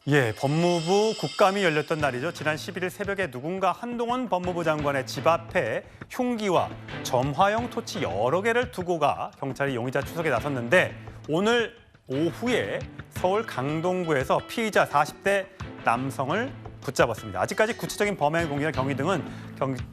예, 법무부 국감이 열렸던 날이죠. 지난 11일 새벽에 누군가 한동훈 법무부 장관의 집 앞에 흉기와 점화용 토치 여러 개를 두고 가 경찰이 용의자 추적에 나섰는데 오늘 오후에 서울 강동구에서 피의자 40대 남성을 붙잡았습니다. 아직까지 구체적인 범행 동기나 경위 등은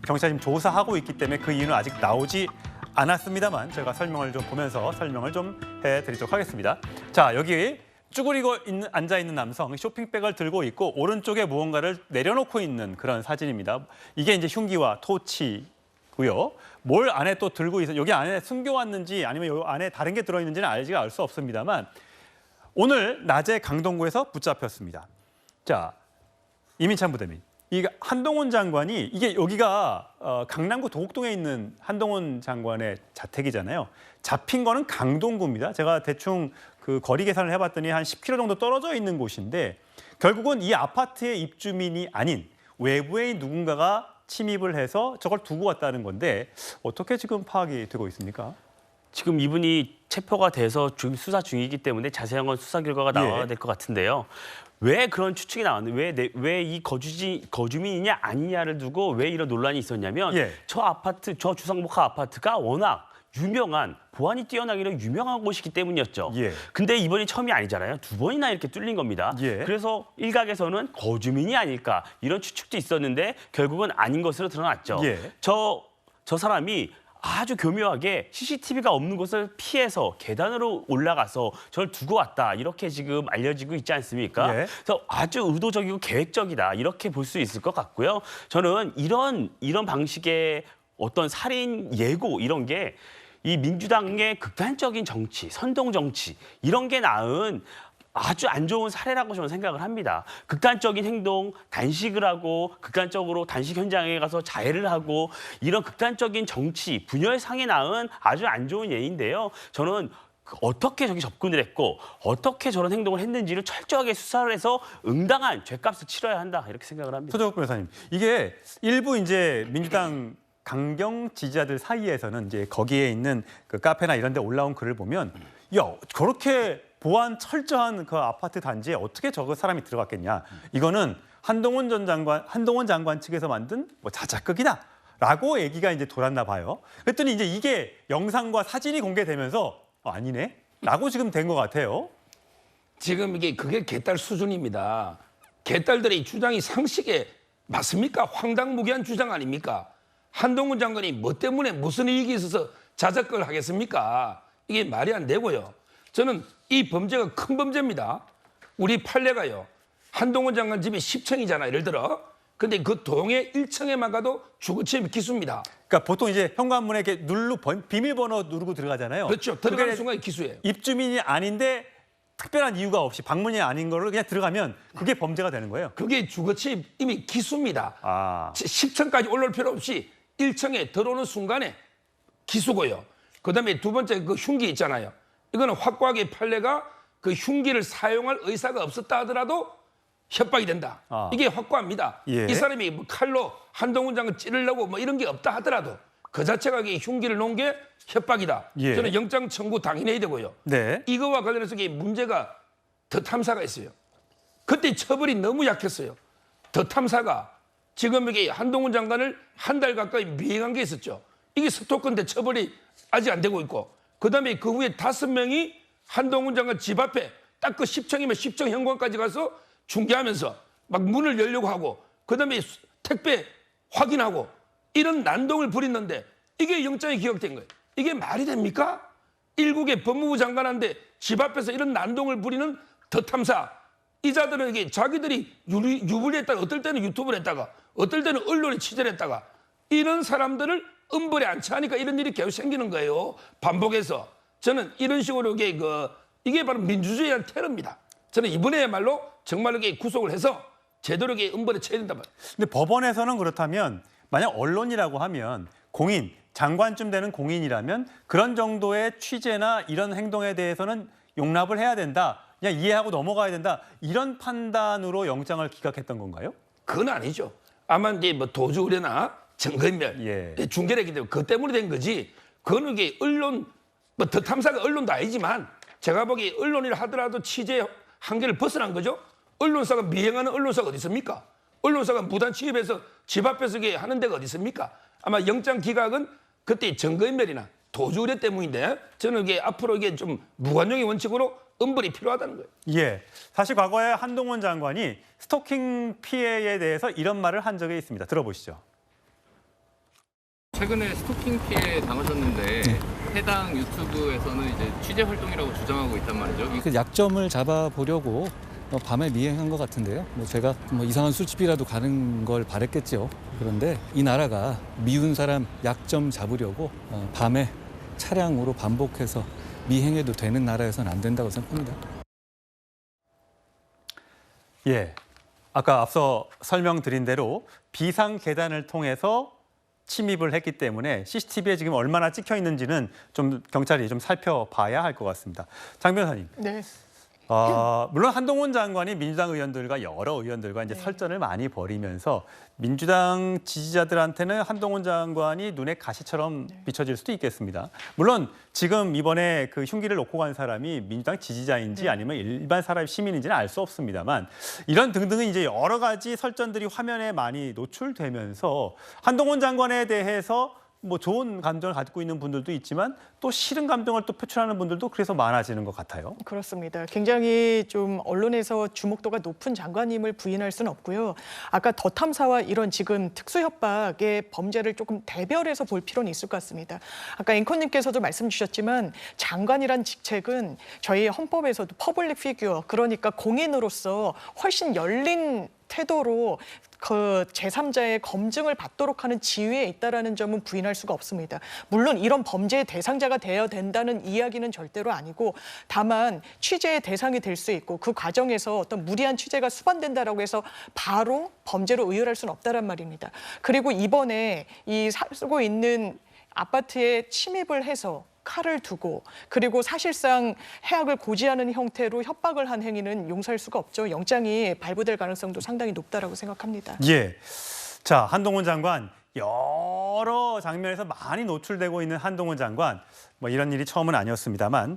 경찰이 지금 조사하고 있기 때문에 그 이유는 아직 나오지 않았습니다만 저희가 설명을 좀 보면서 설명을 좀 해드리도록 하겠습니다. 자, 여기 쭈그리고 앉아 있는 남성, 쇼핑백을 들고 있고 오른쪽에 무언가를 내려놓고 있는 그런 사진입니다. 이게 이제 흉기와 토치고요. 뭘 안에 또 들고 있어? 여기 안에 숨겨왔는지 아니면 여기 안에 다른 게 들어있는지는 알 수 없습니다만 오늘 낮에 강동구에서 붙잡혔습니다. 자, 이민찬 부대민. 이 한동훈 장관이 이게 여기가 강남구 도곡동에 있는 한동훈 장관의 자택이잖아요. 잡힌 거는 강동구입니다. 제가 대충 그 거리 계산을 해봤더니 한 10km 정도 떨어져 있는 곳인데 결국은 이 아파트의 입주민이 아닌 외부의 누군가가 침입을 해서 저걸 두고 왔다는 건데 어떻게 지금 파악이 되고 있습니까? 지금 이분이 체포가 돼서 지금 수사 중이기 때문에 자세한 건 수사 결과가 나와야 될 것 같은데요. 왜 그런 추측이 나왔는데 왜 이 거주민이냐 아니냐를 두고 왜 이런 논란이 있었냐면 저 아파트, 저 주상복합 아파트가 워낙 유명한 보안이 뛰어나기로 유명한 곳이기 때문이었죠. 근데 이번이 처음이 아니잖아요. 두 번이나 이렇게 뚫린 겁니다. 그래서 일각에서는 거주민이 아닐까 이런 추측도 있었는데 결국은 아닌 것으로 드러났죠. 저 사람이 아주 교묘하게 CCTV가 없는 곳을 피해서 계단으로 올라가서 저를 두고 왔다 이렇게 지금 알려지고 있지 않습니까? 그래서 아주 의도적이고 계획적이다 이렇게 볼 수 있을 것 같고요. 저는 이런 방식의 어떤 살인 예고 이런 게 이 민주당의 극단적인 정치, 선동 정치 이런 게 낳은 아주 안 좋은 사례라고 저는 생각을 합니다. 극단적인 행동, 단식을 하고 극단적으로 단식 현장에 가서 자해를 하고 이런 극단적인 정치, 분열의 상에 낳은 아주 안 좋은 예인데요. 저는 어떻게 저기 접근을 했고 어떻게 저런 행동을 했는지를 철저하게 수사를 해서 응당한 죗값을 치러야 한다 이렇게 생각을 합니다. 서정욱 변호사님, 이게 일부 이제 민주당 강경 지지자들 사이에서는 이제 거기에 있는 그 카페나 이런 데 올라온 글을 보면 야, 저렇게 보안 철저한 그 아파트 단지에 어떻게 저거 사람이 들어갔겠냐. 이거는 한동훈 장관 측에서 만든 뭐 자작극이다라고 얘기가 이제 돌았나 봐요. 그랬더니 이제 이게 영상과 사진이 공개되면서 아니네? 라고 지금 된 것 같아요. 지금 그게 개딸 수준입니다. 개딸들의 주장이 상식에 맞습니까? 황당무계한 주장 아닙니까? 한동훈 장관이 뭐 때문에 무슨 이익이 있어서 자작극을 하겠습니까? 이게 말이 안 되고요. 저는 이 범죄가 큰 범죄입니다. 우리 판례가요. 한동훈 장관 집이 10층이잖아요. 예를 들어. 근데 그 동의 1층에만 가도 주거침입 기수입니다. 그러니까 보통 이제 현관문에 이렇게 비밀번호 누르고 들어가잖아요. 그렇죠. 들어가는 순간 기수예요. 입주민이 아닌데 특별한 이유가 없이 방문이 아닌 거를 그냥 들어가면 그게 범죄가 되는 거예요. 그게 주거침입 이미 기수입니다. 10층까지 올라올 필요 없이 1층에 들어오는 순간에 기수고요. 그다음에 두 번째 그 흉기 있잖아요. 이거는 확고하게 판례가 그 흉기를 사용할 의사가 없었다 하더라도 협박이 된다. 이게 확고합니다. 이 사람이 뭐 칼로 한동훈 장관 찌르려고 뭐 이런 게 없다 하더라도 그 자체가 흉기를 놓은 게 협박이다. 저는 영장 청구 당연해야 되고요. 이거와 관련해서 문제가 더 탐사가 있어요. 그때 처벌이 너무 약했어요. 더 탐사가 지금 한동훈 장관을 한 달 가까이 미행한 게 있었죠. 이게 스토커인데 처벌이 아직 안 되고 있고 그다음에 그 후에 5명이 한동훈 장관 집 앞에 딱 그 10층이면 10층 현관까지 가서 중계하면서 막 문을 열려고 하고 그다음에 택배 확인하고 이런 난동을 부리는데 이게 영장에 기각된 거예요. 이게 말이 됩니까? 일국의 법무부 장관한테 집 앞에서 이런 난동을 부리는 더 탐사. 이 자들은 자기들이 유불리했다가 어떨 때는 유튜브를 했다가 어떨 때는 언론에 취재를 했다가 이런 사람들을 엄벌에 안치하니까 이런 일이 계속 생기는 거예요. 반복해서. 저는 이런 식으로 이게 바로 민주주의의 테러입니다. 저는 이번에야말로 정말로 구속을 해서 제대로 엄벌에 쳐야 된단 말이에요. 근데 법원에서는 그렇다면 만약 언론이라고 하면 공인, 장관쯤 되는 공인이라면 그런 정도의 취재나 이런 행동에 대해서는 용납을 해야 된다. 그냥 이해하고 넘어가야 된다. 이런 판단으로 영장을 기각했던 건가요? 그건 아니죠. 아마 이제 뭐 도주 우려나 증거인멸, 중계했기 때문에 그것 때문에 된 거지. 그거는 언론, 뭐 더 탐사가 언론도 아니지만 제가 보기에 언론이라 하더라도 취재 한계를 벗어난 거죠. 언론사가 미행하는 언론사가 어디 있습니까? 언론사가 무단 침입해서 집 앞에서 이게 하는 데가 어디 있습니까? 아마 영장 기각은 그때 증거인멸이나 도주 우려 때문인데 저는 이게 앞으로 이게 좀 무관용의 원칙으로 엄벌이 필요하다는 거예요. 예, 사실 과거에 한동훈 장관이 스토킹 피해에 대해서 이런 말을 한 적이 있습니다. 들어보시죠. 최근에 스토킹 피해 당하셨는데 해당 유튜브에서는 이제 취재 활동이라고 주장하고 있단 말이죠. 그 약점을 잡아보려고 밤에 미행한 것 같은데요. 제가 이상한 술집이라도 가는 걸 바랬겠죠. 그런데 이 나라가 미운 사람 약점 잡으려고 밤에 차량으로 반복해서 미행해도 되는 나라에서는 안 된다고 생각합니다. 예, 아까 앞서 설명드린 대로 비상 계단을 통해서 침입을 했기 때문에 CCTV에 지금 얼마나 찍혀 있는지는 좀 경찰이 좀 살펴봐야 할 것 같습니다. 장 변호사님. 네. 물론 한동훈 장관이 민주당 의원들과 여러 의원들과 이제 설전을 많이 벌이면서 민주당 지지자들한테는 한동훈 장관이 눈에 가시처럼 비춰질 수도 있겠습니다. 물론 지금 이번에 그 흉기를 놓고 간 사람이 민주당 지지자인지 아니면 일반 사람 시민인지는 알 수 없습니다만 이런 등등은 이제 여러 가지 설전들이 화면에 많이 노출되면서 한동훈 장관에 대해서 뭐 좋은 감정을 갖고 있는 분들도 있지만 또 싫은 감정을 또 표출하는 분들도 그래서 많아지는 것 같아요. 그렇습니다. 굉장히 좀 언론에서 주목도가 높은 장관님을 부인할 수는 없고요. 아까 더 탐사와 이런 지금 특수협박의 범죄를 조금 대별해서 볼 필요는 있을 것 같습니다. 아까 앵커님께서도 말씀 주셨지만 장관이란 직책은 저희 헌법에서도 퍼블릭 피규어, 그러니까 공인으로서 훨씬 열린 태도로 그 제3자의 검증을 받도록 하는 지위에 있다라는 점은 부인할 수가 없습니다. 물론 이런 범죄의 대상자가 되어야 된다는 이야기는 절대로 아니고 다만 취재의 대상이 될 수 있고 그 과정에서 어떤 무리한 취재가 수반된다라고 해서 바로 범죄로 의율할 수는 없다란 말입니다. 그리고 이번에 이 살고 있는 아파트에 침입을 해서 칼을 두고 그리고 사실상 해악을 고지하는 형태로 협박을 한 행위는 용서할 수가 없죠. 영장이 발부될 가능성도 상당히 높다라고 생각합니다. 예. 자, 한동훈 장관 여러 장면에서 많이 노출되고 있는 한동훈 장관 뭐 이런 일이 처음은 아니었습니다만